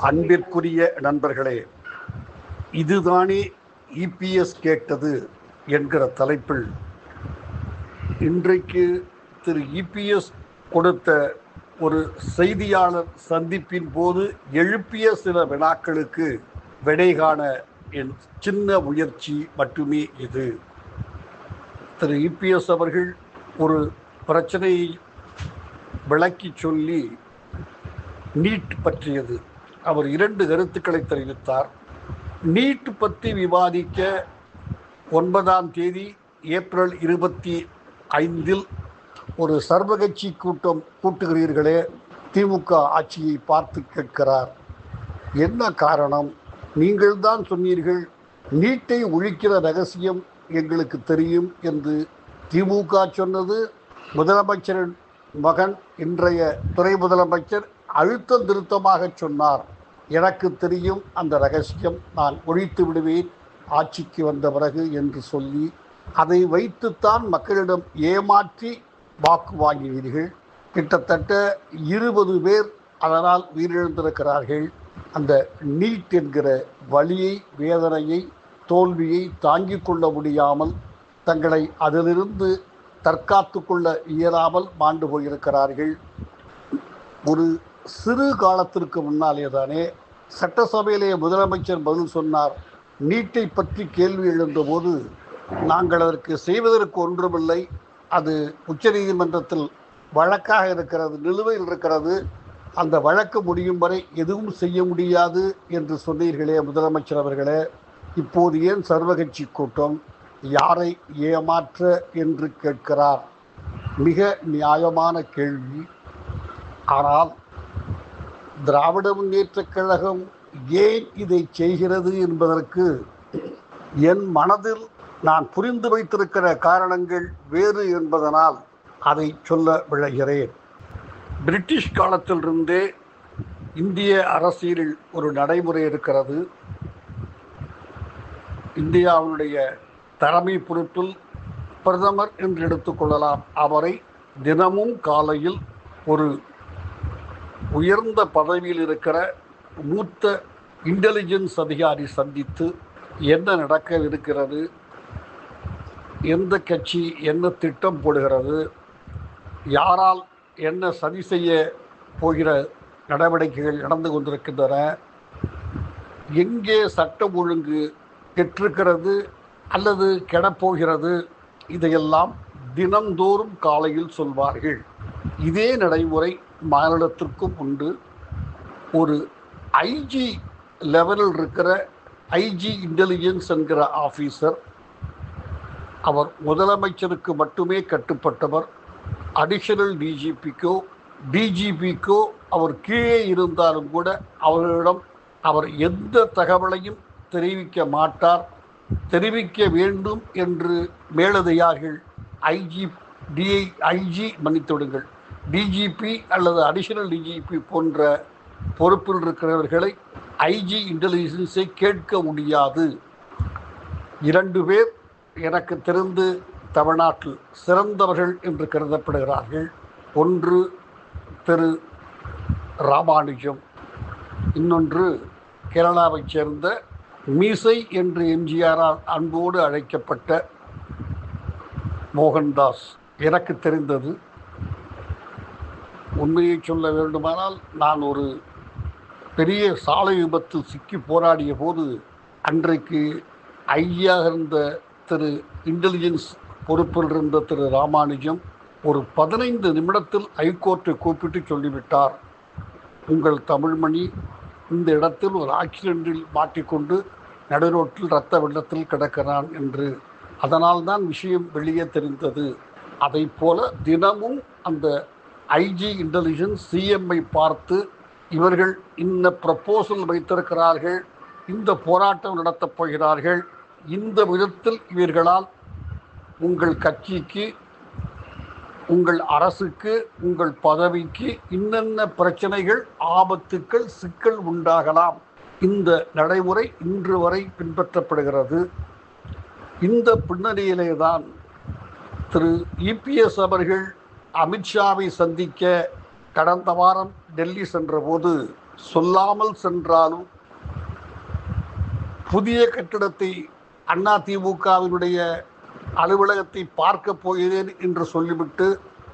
அன்பிற்குரிய நண்பர்களே, இதுதானே இபிஎஸ் கேட்டது என்கிற தலைப்பில் இன்றைக்கு திரு இபிஎஸ் கொடுத்த ஒரு செய்தியாளர் சந்திப்பின் போது எழுப்பிய சில வினாக்களுக்கு விடை காண என் சின்ன முயற்சி மட்டுமே இது. திரு இபிஎஸ் அவர்கள் ஒரு பிரச்சனையை விளக்கி சொல்லி நீட் பற்றியது அவர் 2 கருத்துக்களை தெரிவித்தார். நீட் பற்றி விவாதிக்க 9ஆம் தேதி ஏப்ரல் 25 ஒரு சர்வகட்சி கூட்டம் கூட்டுகிறீர்களே, திமுக ஆட்சியை பார்த்து கேட்கிறார். என்ன காரணம்? நீங்கள் தான் சொன்னீர்கள் நீட்டை ஒழிக்கிற ரகசியம் எங்களுக்கு தெரியும் என்று. திமுக சொன்னது, முதலமைச்சரின் மகன் இன்றைய துணை முதலமைச்சர் அழுத்தம் திருத்தமாக சொன்னார், எனக்கு தெரியும் அந்த ரகசியம், நான் ஒழித்து விடுவேன் ஆட்சிக்கு வந்த பிறகு என்று சொல்லி அதை வைத்துத்தான் மக்களிடம் ஏமாற்றி வாக்கு வாங்கினீர்கள். கிட்டத்தட்ட 20 பேர் அதனால் உயிரிழந்திருக்கிறார்கள். அந்த நீட் என்கிற வலியை, வேதனையை, தோல்வியை தாங்கிக் கொள்ள முடியாமல் தங்களை அதிலிருந்து தற்காத்து கொள்ள இயலாமல் மாண்டு போயிருக்கிறார்கள். ஒரு சிறு காலத்திற்கு முன்னாலே தானே சட்டசபையிலே முதலமைச்சர் பதில் சொன்னார். நீட்டை பற்றி கேள்வி எழுந்தபோது, நாங்கள் அதற்கு செய்வதற்கு ஒன்றுமில்லை, அது உச்சநீதிமன்றத்தில் வழக்காக இருக்கிறது, நிலுவையில் இருக்கிறது, அந்த வழக்கு முடியும் வரை எதுவும் செய்ய முடியாது என்று சொன்னீர்களே முதலமைச்சர் அவர்களே, இப்போது ஏன் சர்வகட்சி கூட்டம், யாரை ஏமாற்ற என்று கேட்கிறார். மிக நியாயமான கேள்வி. ஆனால் திராவிட முன்னேற்றக் கழகம் ஏன் இதை செய்கிறது என்பதற்கு என் மனதில் நான் புரிந்து வைத்திருக்கிற காரணங்கள் வேறு என்பதனால் அதை சொல்ல விழைகிறேன். பிரிட்டிஷ் காலத்திலிருந்தே இந்திய அரசியலில் ஒரு நடைமுறை இருக்கிறது. இந்தியாவுடைய தலைமை பொறுப்பில் பிரதமர் என்று எடுத்துக்கொள்ளலாம். அவரை தினமும் காலையில் ஒரு உயர்ந்த பதவியில் இருக்கிற மூத்த இன்டெலிஜென்ஸ் அதிகாரி சந்தித்து என்ன நடக்க இருக்கிறது, எந்த கட்சி என்ன திட்டம் போடுகிறது, யாரால் என்ன சதி செய்ய போகிற நடவடிக்கைகள் நடந்து கொண்டிருக்கின்றன, எங்கே சட்டம் ஒழுங்கு கெட்டிருக்கிறது அல்லது கெடப்போகிறது, இதையெல்லாம் தினந்தோறும் காலையில் சொல்வார்கள். இதே நடைமுறை மாநிலத்திற்கும் உண்டு. ஒரு ஐஜி லெவலில் இருக்கிற ஐஜி இன்டெலிஜென்ஸ் என்கிற ஆஃபீஸர், அவர் முதலமைச்சருக்கு மட்டுமே கட்டுப்பட்டவர். அடிஷனல் டிஜிபிக்கோ அவர் கீழே இருந்தாலும் கூட அவர்களிடம் அவர் எந்த தகவலையும் தெரிவிக்க மாட்டார். தெரிவிக்க வேண்டும் என்று மேலதிகாரிகள் டிஜிபி அல்லது அடிஷனல் டிஜிபி போன்ற பொறுப்பில் இருக்கிறவர்களை ஐஜி இன்டெலிஜென்ஸை கேட்க முடியாது. 2 பேர் எனக்கு தெரிந்து தமிழ்நாட்டில் சிறந்தவர்கள் என்று கருதப்படுகிறார்கள். ஒன்று திரு ராமானுஜம், இன்னொன்று கேரளாவைச் சேர்ந்த மீசை என்று எம்ஜிஆரால் அன்போடு அழைக்கப்பட்ட மோகன்தாஸ். எனக்கு தெரிந்தது, உண்மையை சொல்ல வேண்டுமானால், நான் ஒரு பெரிய சாலை விபத்தில் சிக்கி போராடிய போது அன்றைக்கு ஐயாக இருந்த திரு இன்டெலிஜென்ஸ் பொறுப்பில் இருந்த திரு ராமானுஜம் ஒரு 15 நிமிடத்தில் ஹைகோர்ட்டை கூப்பிட்டு சொல்லிவிட்டார், உங்கள் தமிழ்மணி இந்த இடத்தில் ஒரு ஆக்சிடென்ட்டில் மாட்டிக்கொண்டு நடுரோட்டில் இரத்த வெள்ளத்தில் கிடக்கிறான் என்று. அதனால்தான் விஷயம் வெளியே தெரிந்தது. அதை போல தினமும் அந்த ஐஜி இன்டெலிஜென்ஸ் சிஎம்ஐ பார்த்து, இவர்கள் இந்த ப்ரப்போசல் வைத்திருக்கிறார்கள், இந்த போராட்டம் நடத்தப் போகிறார்கள், இந்த விதத்தில் இவர்களால் உங்கள் கட்சிக்கு, உங்கள் அரசுக்கு, உங்கள் பதவிக்கு இன்னென்ன பிரச்சனைகள், ஆபத்துக்கள், சிக்கல் உண்டாகலாம். இந்த நடைமுறை இன்று வரை பின்பற்றப்படுகிறது. இந்த பின்னணியிலே தான் திரு இபிஎஸ் அவர்கள் அமித்ஷாவை சந்திக்க கடந்த வாரம் டெல்லி சென்றபோது சொல்லாமல் சென்றாலும் புதிய கட்டிடத்தை அதிமுகவினுடைய அலுவலகத்தை பார்க்க போகிறேன் என்று சொல்லிவிட்டு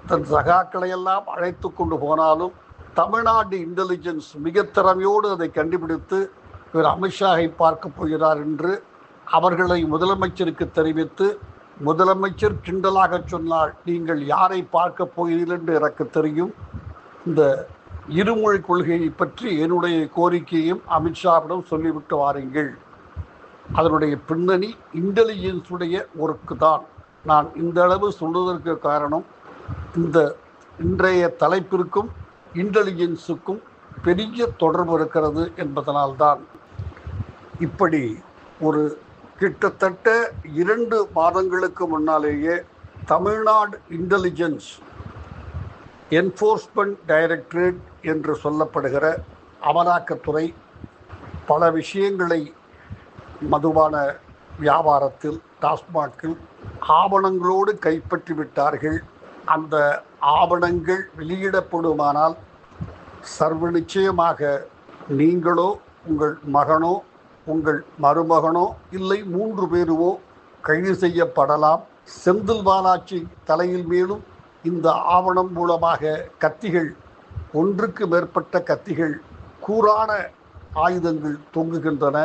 தன் சகாக்களை எல்லாம் அழைத்து கொண்டு போனாலும் தமிழ்நாடு இன்டெலிஜென்ஸ் மிக திறமையோடு அதை கண்டுபிடித்து இவர் அமித்ஷாவை பார்க்க போகிறார் என்று அவர்களை முதலமைச்சருக்கு தெரிவித்து, முதலமைச்சர் கிண்டலாக சொன்னார், நீங்கள் யாரை பார்க்க போகிறீர்கள் என்று எனக்கு தெரியும், இந்த இருமொழி கொள்கையை பற்றி என்னுடைய கோரிக்கையும் அமித்ஷாவிடம் சொல்லிவிட்டு வாருங்கள். அதனுடைய பின்னணி இன்டெலிஜென்ஸுடைய ஒர்க்கு தான். நான் இந்த அளவு சொல்வதற்கு காரணம், இந்த இன்றைய தலைப்பிற்கும் இன்டெலிஜென்ஸுக்கும் பெரிய தொடர்பு இருக்கிறது என்பதனால்தான். இப்படி ஒரு கிட்டத்தட்ட 2 மாதங்களுக்கு முன்னாலேயே தமிழ்நாடு இன்டெலிஜென்ஸ் என்ஃபோர்ஸ்மெண்ட் டைரக்டரேட் என்று சொல்லப்படுகிற அமலாக்கத்துறை பல விஷயங்களை மதுபான வியாபாரத்தில், டாஸ்மாகில் ஆவணங்களோடு கைப்பற்றி விட்டார்கள். அந்த ஆவணங்கள் வெளியிடப்படுமானால் சர்வ நிச்சயமாக நீங்களோ, உங்கள் மகனோ, உங்கள் மருமகனோ, இல்லை 3 பேருவோ கைது செய்யப்படலாம். செந்தில் பாலாஜி தலையில் மேலும் இந்த ஆவணம் மூலமாக கத்திகள், 1க்கு மேற்பட்ட கத்திகள், கூரான ஆயுதங்கள் தொங்குகின்றன.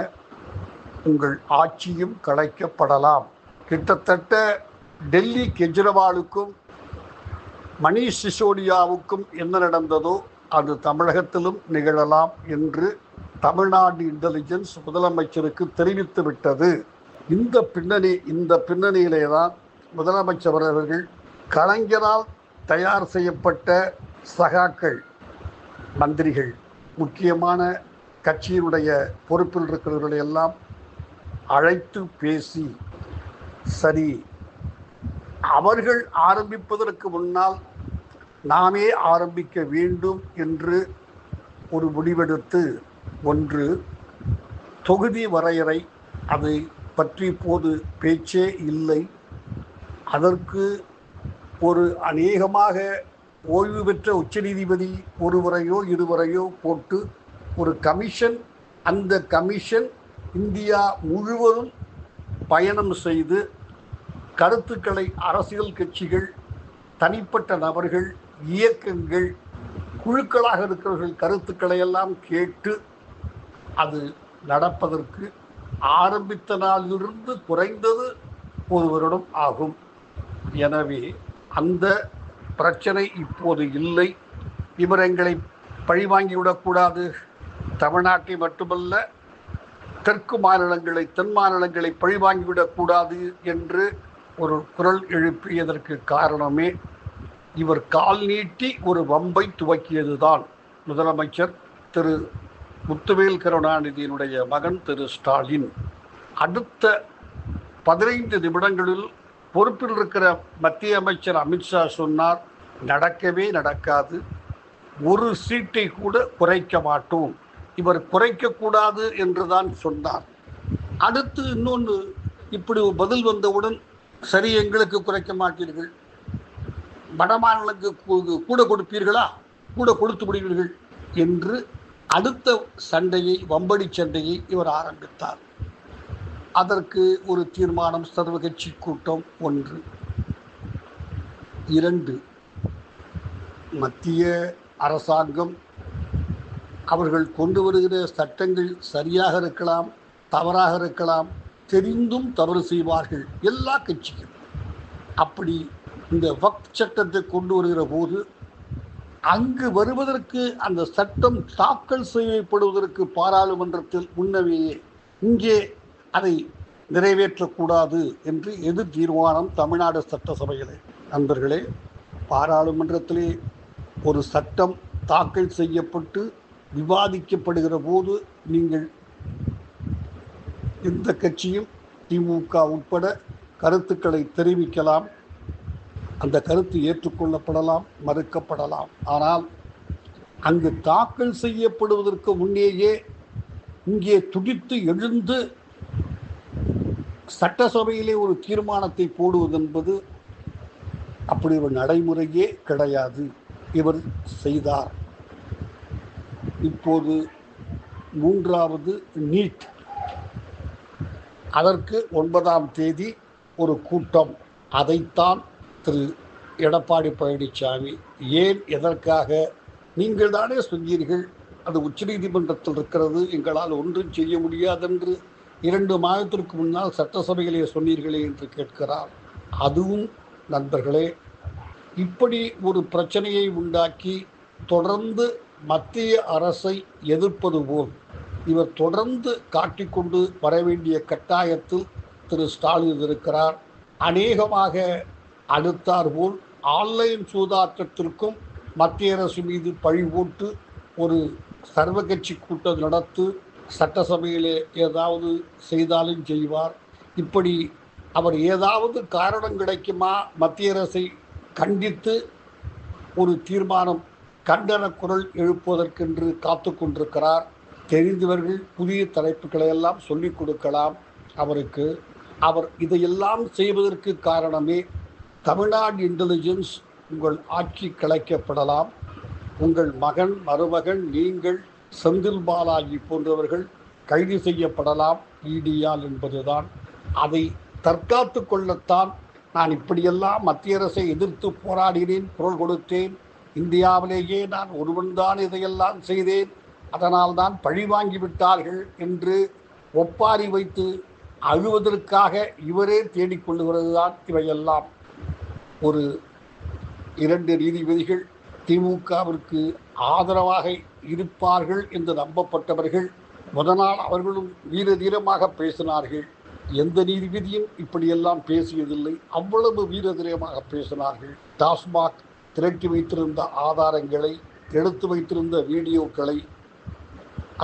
உங்கள் ஆட்சியும் கலைக்கப்படலாம். கிட்டத்தட்ட டெல்லி கெஜ்ரிவாலுக்கும் மணீஷ் சிசோடியாவுக்கும் என்ன நடந்ததோ அது தமிழகத்திலும் நிகழலாம் என்று தமிழ்நாடு இன்டெலிஜென்ஸ் முதலமைச்சருக்கு தெரிவித்து விட்டது. இந்த பின்னணியிலே தான் முதலமைச்சர் அவர்கள் கலைஞரால் தயார் செய்யப்பட்ட சகாக்கள், மந்திரிகள், முக்கியமான கட்சியினுடைய பொறுப்பில் இருக்கிறவர்களை எல்லாம் அழைத்து பேசி, சரி அவர்கள் ஆரம்பிப்பதற்கு முன்னால் நாமே ஆரம்பிக்க வேண்டும் என்று ஒரு முடிவெடுத்து, 1 தொகுதி வரையறை, அதை பற்றி போது பேச்சே இல்லை. அதற்கு ஒரு அநேகமாக ஓய்வு பெற்ற உச்சநீதிபதி ஒருவரையோ 2வரையோ போட்டு ஒரு கமிஷன், அந்த கமிஷன் இந்தியா முழுவதும் பயணம் செய்து கருத்துக்களை அரசியல் கட்சிகள், தனிப்பட்ட நபர்கள், இயக்கங்கள், குழுக்களாக இருக்கிறவர்கள் கருத்துக்களை எல்லாம் கேட்டு அது நடப்பதற்கு ஆரம்பித்த நாளிலிருந்து குறைந்தது 1 வருடம் ஆகும். எனவே அந்த பிரச்சனை இப்போது இல்லை. இவர் எங்களை பழிவாங்கிவிடக்கூடாது, தமிழ்நாட்டை மட்டுமல்ல தெற்கு மாநிலங்களை, தென் மாநிலங்களை பழிவாங்கிவிடக்கூடாது என்று ஒரு குரல் எழுப்பியதற்கு காரணமே இவர் கால் நீட்டி ஒரு வம்பை துவக்கியதுதான். முதலமைச்சர் திரு முத்துவேல் கருணாநிதியினுடைய மகன் திரு ஸ்டாலின் அடுத்த 15 நிமிடங்களில் பொறுப்பில் இருக்கிற மத்திய அமைச்சர் அமித்ஷா சொன்னார், நடக்கவே நடக்காது, 1 சீட்டை கூட குறைக்க மாட்டோம், இவர் குறைக்கக்கூடாது என்றுதான் சொன்னார். அடுத்து இன்னொன்று, இப்படி பதில் வந்தவுடன், சரி எங்களுக்கு குறைக்க மாட்டீர்கள், வட மாநிலங்களுக்கு கூட கொடுப்பீர்களா, கூட கொடுத்து விடுவீர்கள் என்று அடுத்த சண்டையை, வம்படி சண்டையை இவர் ஆரம்பித்தார். அதற்கு ஒரு தீர்மானம், சர்வ கட்சி கூட்டம் 1. 2, மத்திய அரசாங்கம் அவர்கள் கொண்டு வருகிற சட்டங்கள் சரியாக இருக்கலாம், தவறாக இருக்கலாம், தெரிந்தும் தவறு செய்வார்கள் எல்லா கட்சியும். அப்படி இந்த வக்ஃப் சட்டத்தை கொண்டு வருகிற போது அங்கு வருவதற்கு, அந்த சட்டம் தாக்கல் செய்யப்படுவதற்கு பாராளுமன்றத்தில் முன்னமேயே இங்கே அதை நிறைவேற்றக்கூடாது என்று எதிர் தீர்மானம் தமிழ்நாடு சட்டசபையிலே. நண்பர்களே, பாராளுமன்றத்திலே ஒரு சட்டம் தாக்கல் செய்யப்பட்டு விவாதிக்கப்படுகிற போது நீங்கள் எந்த கட்சியும், திமுக உட்பட, கருத்துக்களை தெரிவிக்கலாம். அந்த கருத்து ஏற்றுக்கொள்ளப்படலாம், மறுக்கப்படலாம். ஆனால் அங்கு தாக்கல் செய்யப்படுவதற்கு முன்னேயே இங்கே துடித்து எழுந்து சட்டசபையிலே ஒரு தீர்மானத்தை போடுவது என்பது அப்படி ஒரு நடைமுறையே கிடையாது. இவர் செய்தார். இப்போது மூன்றாவது நீட். அதற்கு 9ஆம் தேதி ஒரு கூட்டம். அதைத்தான் திரு எடப்பாடி பழனிசாமி ஏன் எதற்காக, நீங்கள் தானே சொன்னீர்கள் அது உச்சநீதிமன்றத்தில் இருக்கிறது, எங்களால் ஒன்றும் செய்ய முடியாதென்று 2 மாதத்திற்கு முன்னால் சட்டசபையிலே சொன்னீர்களே என்று கேட்கிறார். அதுவும் நண்பர்களே, இப்படி ஒரு பிரச்சனையை உண்டாக்கி தொடர்ந்து மத்திய அரசை எதிர்ப்பது போல் இவர் தொடர்ந்து காட்டிக்கொண்டு வர வேண்டிய கட்டாயத்தில் திரு ஸ்டாலின் இருக்கிறார். அநேகமாக அடுத்தாற்போல் ஆன்லைன் சூதாட்டத்திற்கும் மத்திய அரசு மீது பழி போட்டு ஒரு சர்வ கட்சி கூட்டம் நடத்து சட்டசபையிலே ஏதாவது செய்தாலும் செய்வார். இப்படி அவர் ஏதாவது காரணம் கிடைக்குமா மத்திய அரசை கண்டித்து ஒரு தீர்மானம், கண்டன குரல் எழுப்புவதற்கென்று காத்து கொண்டிருக்கிறார். தெரிந்தவர்கள் புதிய தலைப்புகளை எல்லாம் சொல்லிக் கொடுக்கலாம் அவருக்கு. அவர் இதையெல்லாம் செய்வதற்கு காரணமே தமிழ்நாடு இன்டெலிஜென்ஸ் உங்கள் ஆட்சி கலைக்கப்படலாம், உங்கள் மகன் மருமகன் நீங்கள் செந்தில் பாலாஜி போன்றவர்கள் கைது செய்யப்படலாம் இடியால் என்பதுதான். அதை தற்காத்து கொள்ளத்தான் நான் இப்படியெல்லாம் மத்திய அரசை எதிர்த்து போராடினேன், குரல் கொடுத்தேன். இந்தியாவிலேயே நான் ஒருவன்தான் இதையெல்லாம் செய்தேன், அதனால் தான் பழி வாங்கிவிட்டார்கள் என்று ஒப்பாரி வைத்து அழுவதற்காக இவரே தேடிக்கொள்ளுகிறது தான் இவையெல்லாம். ஒரு 2 நீதிபதிகள் திமுகவிற்கு ஆதரவாக இருப்பார்கள் என்று நம்பப்பட்டவர்கள் முதல் அவர்களும் வீர தீரமாக பேசினார்கள். எந்த நீதிபதியும் இப்படியெல்லாம் பேசியதில்லை, அவ்வளவு வீர தீரமாக பேசினார்கள். டாஸ்மாக் திரட்டி வைத்திருந்த ஆதாரங்களை, எடுத்து வைத்திருந்த வீடியோக்களை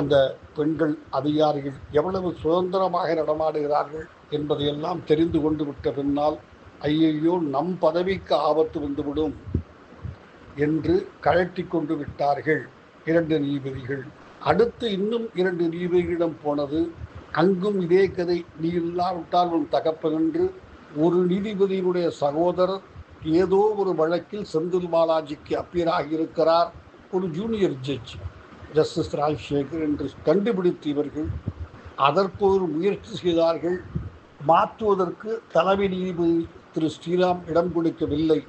அந்த பெண்கள் அதிகாரிகள் எவ்வளவு சுதந்திரமாக நடமாடுகிறார்கள் என்பதையெல்லாம் தெரிந்து கொண்டு விட்ட பின்னால் ஐயையோ நம் பதவிக்கு ஆபத்து வந்துவிடும் என்று கழட்டி கொண்டு விட்டார்கள் 2 நீதிபதிகள். அடுத்து இன்னும் 2 நீதிபதிகளிடம் போனது. அங்கும் இதே கதை, நீ இல்லாவிட்டால் உன் தகப்பன் என்று ஒரு நீதிபதியினுடைய சகோதரர் ஏதோ ஒரு வழக்கில் செந்தில் பாலாஜிக்கு அப்பீராகி இருக்கிறார். ஒரு ஜூனியர் ஜட்ஜ் ஜஸ்டிஸ் ராஜசேகர் என்று கண்டுபிடித்து இவர்கள் அதற்கு ஒரு முயற்சி செய்தார்கள். மாற்றுவதற்கு தலைமை நீதிபதி திரு ஸ்ரீராம் இடம் கொடுக்கவில்லை.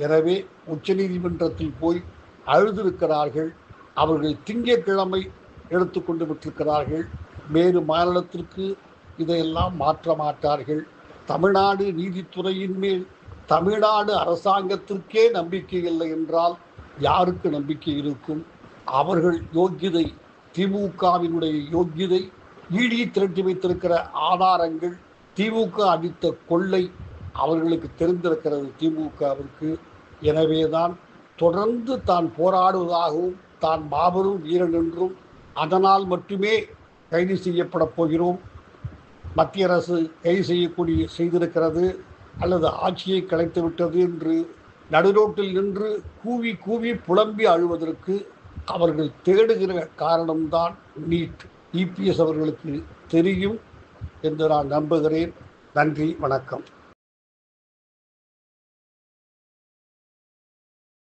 எனவே உச்சநீதிமன்றத்தில் போய் அழுதிருக்கிறார்கள். அவர்கள் திங்கட்கிழமை எடுத்துக்கொண்டு விட்டிருக்கிறார்கள். வேறு மாநிலத்திற்கு இதையெல்லாம் மாற்ற மாட்டார்கள். தமிழ்நாடு நீதித்துறையின் மேல் தமிழ்நாடு அரசாங்கத்திற்கே நம்பிக்கை இல்லை என்றால் யாருக்கு நம்பிக்கை இருக்கும்? அவர்கள் யோக்கியதை, திமுகவினுடைய யோக்கியதை, இடி திரட்டி வைத்திருக்கிற ஆதாரங்கள், திமுக அடித்த கொள்ளை அவர்களுக்கு தெரிந்திருக்கிறது திமுகவிற்கு. எனவேதான் தொடர்ந்து தான் போராடுவதாகவும் தான் மாபெரும் வீரன் என்றும் அதனால் மட்டுமே கைது செய்யப்பட போகிறோம், மத்திய அரசு கைது செய்திருக்கிறது அல்லது ஆட்சியை கலைத்து விட்டது என்று நடுரோட்டில் நின்று கூவி கூவி புலம்பி அழுவதற்கு அவர்கள் தேடுகிற காரணம்தான் நீட். இபிஎஸ் அவர்களுக்கு தெரியும் என்று நான் நம்புகிறேன். நன்றி, வணக்கம்.